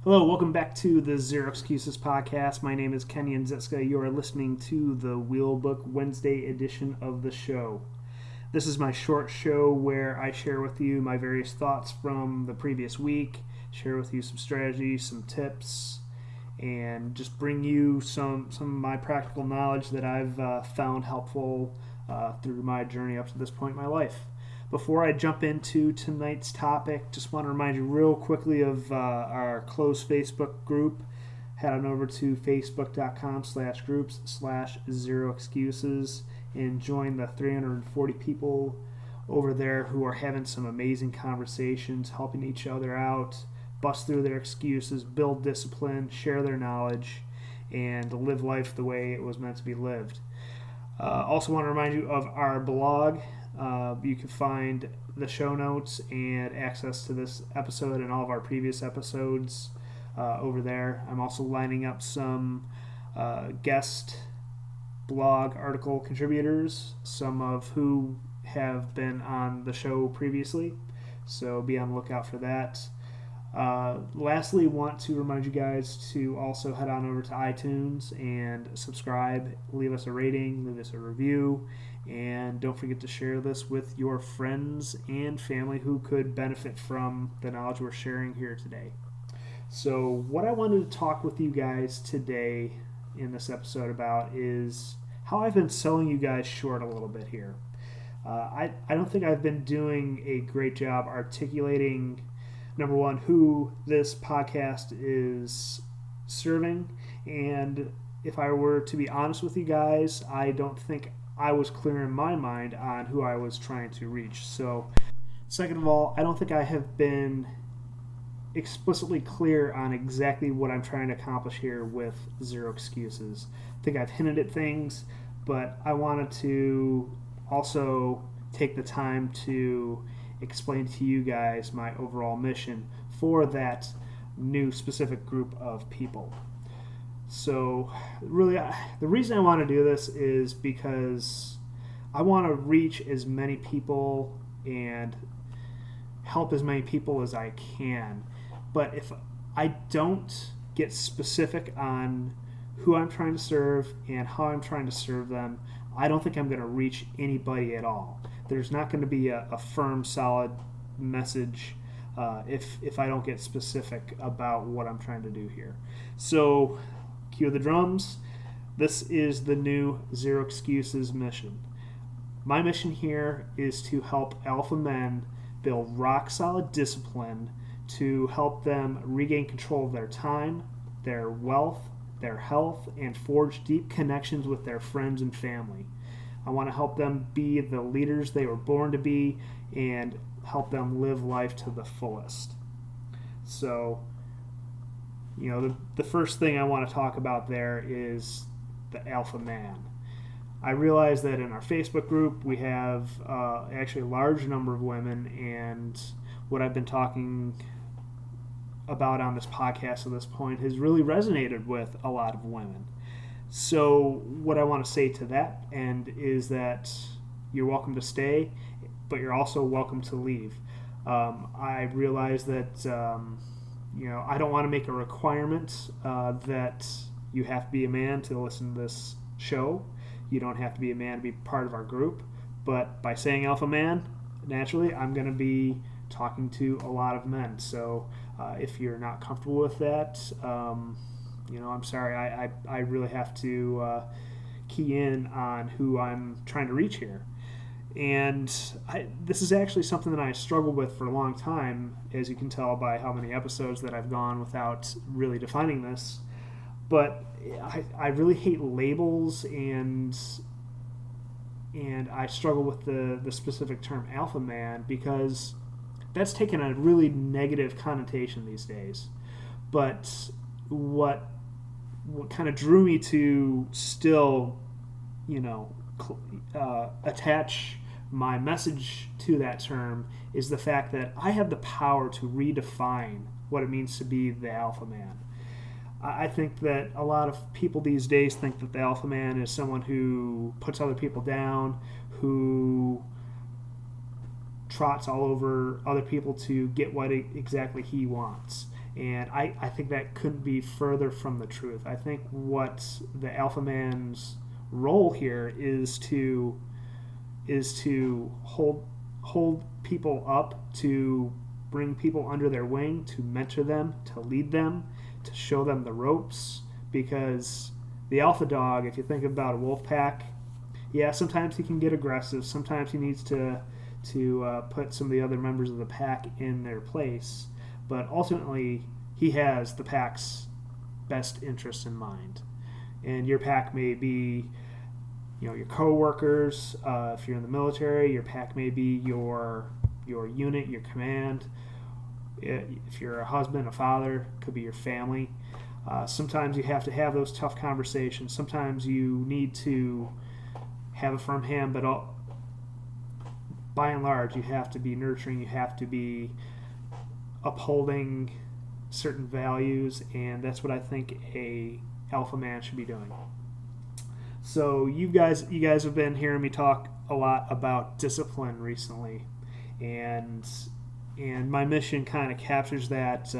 Hello, welcome back to the Zero Excuses podcast. My name is Kenyon Zetska. You are listening to the Wheelbook Wednesday edition of the show. This is my short show where I share with you my various thoughts from the previous week, share with you some strategies, some tips, and just bring you some of my practical knowledge that I've found helpful through my journey up to this point in my life. Before I jump into tonight's topic, just want to remind you real quickly of our closed Facebook group. Head on over to facebook.com/groups/zeroexcuses and join the 340 people over there who are having some amazing conversations, helping each other out, bust through their excuses, build discipline, share their knowledge, and live life the way it was meant to be lived. Also want to remind you of our blog. You can find the show notes and access to this episode and all of our previous episodes over there. I'm also lining up some guest blog article contributors, some of who have been on the show previously, so be on the lookout for that. Lastly, want to remind you guys to also head on over to iTunes and subscribe, leave us a rating, leave us a review, and don't forget to share this with your friends and family who could benefit from the knowledge we're sharing here today. So what I wanted to talk with you guys today in this episode about is how I've been selling you guys short a little bit here. I don't think I've been doing a great job articulating, number one, who this podcast is serving, and if I were to be honest with you guys, I don't think I was clear in my mind on who I was trying to reach. So, second of all, I don't think I have been explicitly clear on exactly what I'm trying to accomplish here with Zero Excuses. I think I've hinted at things, but I wanted to also take the time to explain to you guys my overall mission for that new specific group of people. So really, the reason I want to do this is because I want to reach as many people and help as many people as I can. But if I don't get specific on who I'm trying to serve and how I'm trying to serve them, I don't think I'm going to reach anybody at all. There's not going to be a firm, solid message if I don't get specific about what I'm trying to do here. So, cue the drums. This is the new Zero Excuses mission. My mission here is to help alpha men build rock-solid discipline to help them regain control of their time, their wealth, their health, and forge deep connections with their friends and family. I want to help them be the leaders they were born to be and help them live life to the fullest. So, the first thing I want to talk about there is the alpha man. I realize that in our Facebook group we have actually a large number of women, and what I've been talking about on this podcast at this point has really resonated with a lot of women. So what I want to say to that end is that you're welcome to stay, but you're also welcome to leave. I realize that I don't want to make a requirement that you have to be a man to listen to this show. You don't have to be a man to be part of our group. But by saying alpha man, naturally, I'm going to be talking to a lot of men. So if you're not comfortable with that, I'm sorry. I really have to key in on who I'm trying to reach here. And this is actually something that I struggled with for a long time, as you can tell by how many episodes that I've gone without really defining this. But I really hate labels, and I struggle with the specific term alpha man because that's taken a really negative connotation these days. But what kind of drew me to still, attach my message to that term is the fact that I have the power to redefine what it means to be the alpha man. I think that a lot of people these days think that the alpha man is someone who puts other people down, who trots all over other people to get what exactly he wants. And I think that couldn't be further from the truth. I think what the alpha man's role here is to hold people up, to bring people under their wing, to mentor them, to lead them, to show them the ropes. Because the alpha dog, if you think about a wolf pack, yeah, sometimes he can get aggressive. Sometimes he needs to put some of the other members of the pack in their place. But ultimately, he has the pack's best interests in mind. And your pack may be, your co-workers. If you're in the military, your pack may be your unit, your command. If you're a husband, a father, it could be your family. Sometimes you have to have those tough conversations. Sometimes you need to have a firm hand, but by and large, you have to be nurturing. You have to be upholding certain values, and that's what I think a alpha man should be doing. So you guys have been hearing me talk a lot about discipline recently, and my mission kind of captures that,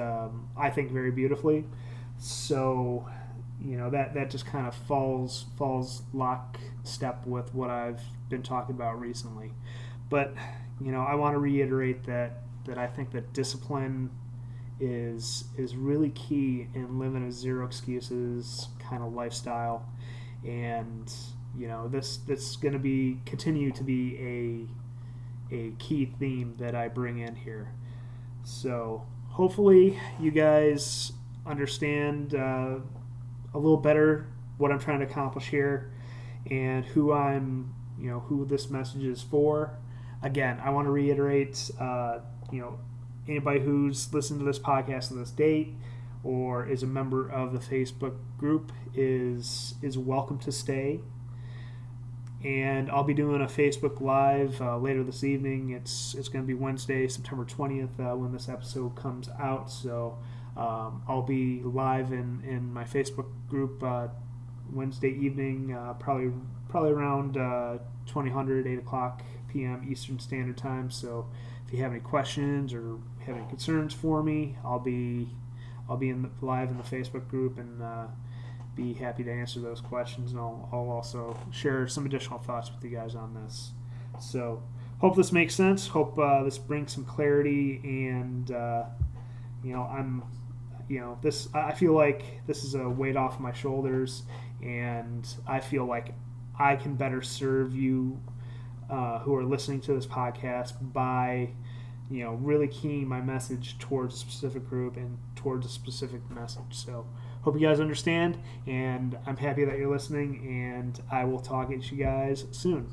I think, very beautifully. So that just kind of falls lockstep with what I've been talking about recently. But I want to reiterate that I think that discipline is really key in living a zero excuses kind of lifestyle, and this is going to continue to be a key theme that I bring in here. So hopefully you guys understand a little better what I'm trying to accomplish here, and who this message is for. Again, I want to reiterate, anybody who's listened to this podcast to this date or is a member of the Facebook group is welcome to stay. And I'll be doing a Facebook Live later this evening. It's going to be Wednesday, September 20th, when this episode comes out. So I'll be live in my Facebook group Wednesday evening, probably around 2000, 8 o'clock p.m. Eastern Standard Time. So if you have any questions or have any concerns for me, I'll be live in the Facebook group and be happy to answer those questions. And I'll also share some additional thoughts with you guys on this. So hope this makes sense. Hope this brings some clarity, and I feel like this is a weight off my shoulders, and I feel like I can better serve you who are listening to this podcast by really keying my message towards a specific group and towards a specific message. So hope you guys understand, and I'm happy that you're listening, and I will talk to you guys soon.